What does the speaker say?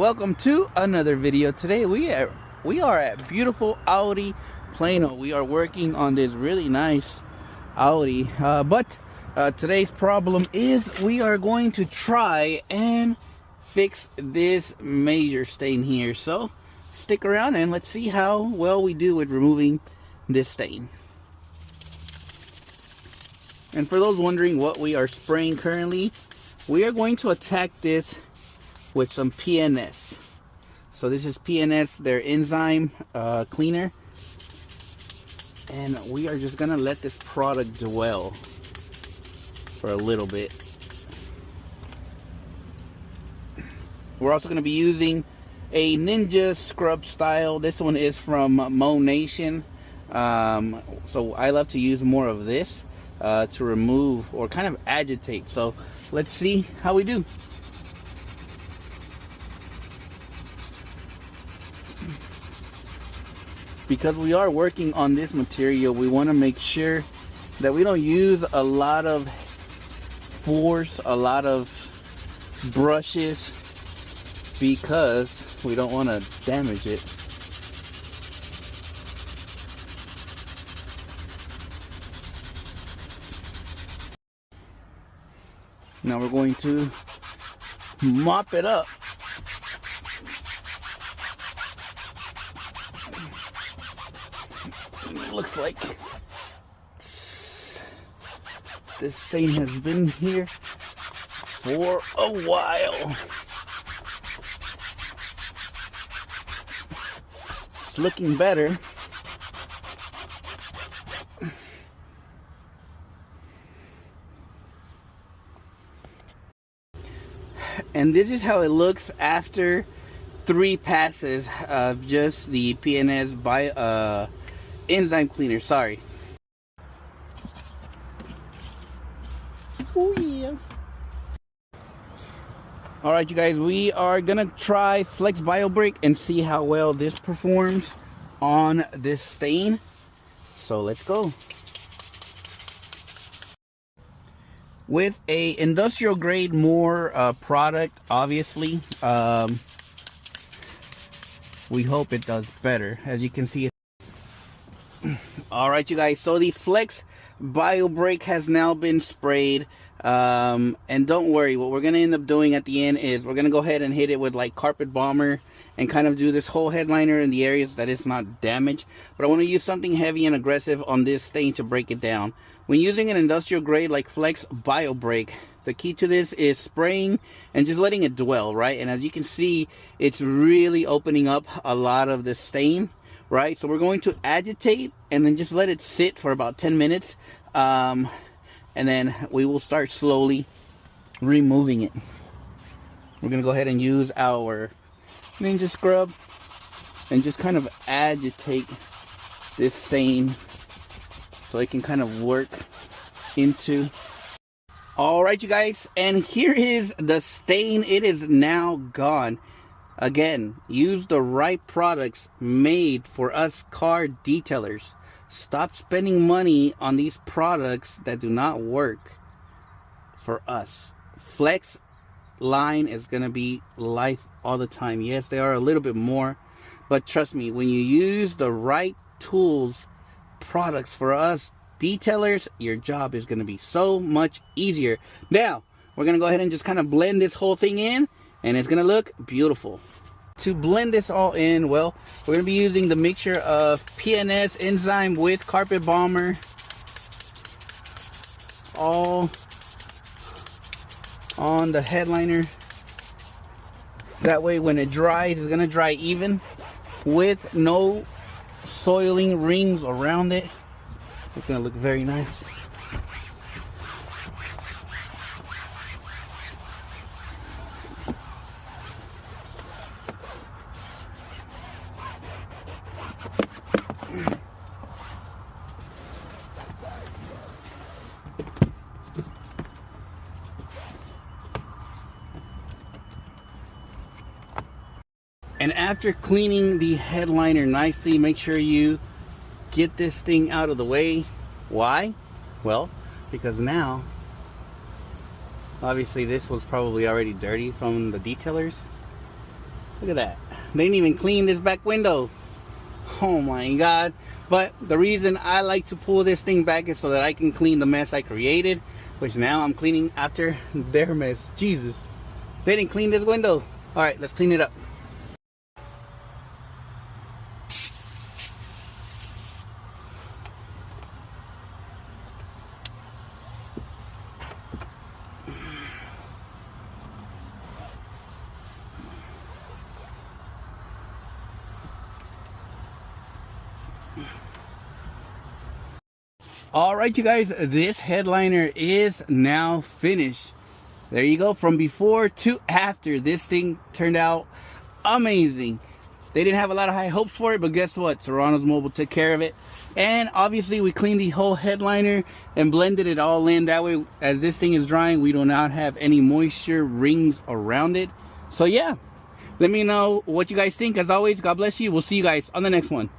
welcome to another video. Today we are at beautiful Audi Plano. We are working on this really nice Audi, but today's problem is we are going to try and fix this major stain here. So stick around and let's see how well we do with removing this stain. And for those wondering what we are spraying currently, we are going to attack this with some PNS. So this is PNS, their enzyme cleaner, and we are just gonna let this product dwell for a little bit. We're also gonna be using a Ninja scrub style. This one is from Mo Nation, so I love to use more of this to remove or kind of agitate. So let's see how we do. Because we are working on this material, we want to make sure that we don't use a lot of force, a lot of brushes, because we don't want to damage it. Now we're going to mop it up. It looks like this stain has been here for a while. It's looking better. And this is how it looks after 3 passes of just the PNS by enzyme cleaner. Sorry. Oh yeah. All right, you guys, we are gonna try Flex Bio Break and see how well this performs on this stain. So let's go. With a industrial grade more product, obviously, we hope it does better. As you can see. All right, you guys, so the Flex Bio Break has now been sprayed, and don't worry, what we're gonna end up doing at the end is we're gonna go ahead and hit it with like carpet bomber and kind of do this whole headliner in the areas that it's not damaged. But I want to use something heavy and aggressive on this stain to break it down. When using an industrial grade like Flex Bio Break, the key to this is spraying and just letting it dwell, right? And as you can see, it's really opening up a lot of the stain, right? So we're going to agitate and then just let it sit for about 10 minutes. And then we will start slowly removing it. We're going to go ahead and use our Ninja scrub and just kind of agitate this stain so it can kind of work into. All right, you guys, and here is the stain. It is now gone. Again, use the right products made for us car detailers. Stop spending money on these products that do not work for us. Flex line is going to be life all the time. Yes, they are a little bit more, but trust me, when you use the right tools, products for us detailers, your job is going to be so much easier. Now, we're going to go ahead and just kind of blend this whole thing in, and it's going to look beautiful. To blend this all in, well, we're going to be using the mixture of PNS enzyme with carpet bomber, all on the headliner. That way when it dries, it's going to dry even with no soiling rings around it. It's going to look very nice. And after cleaning the headliner nicely, make sure you get this thing out of the way. Why? Well, because now, obviously this was probably already dirty from the detailers. Look at that. They didn't even clean this back window. Oh my God. But the reason I like to pull this thing back is so that I can clean the mess I created, which now I'm cleaning after their mess. Jesus. They didn't clean this window. All right, let's clean it up. All right, you guys, this headliner is now finished. There you go. From before to after, this thing turned out amazing. They didn't have a lot of high hopes for it, but guess what? Serrano's Mobile took care of it. And obviously we cleaned the whole headliner and blended it all in. That way, as this thing is drying, we do not have any moisture rings around it. So yeah, let me know what you guys think. As always, God bless you. We'll see you guys on the next one.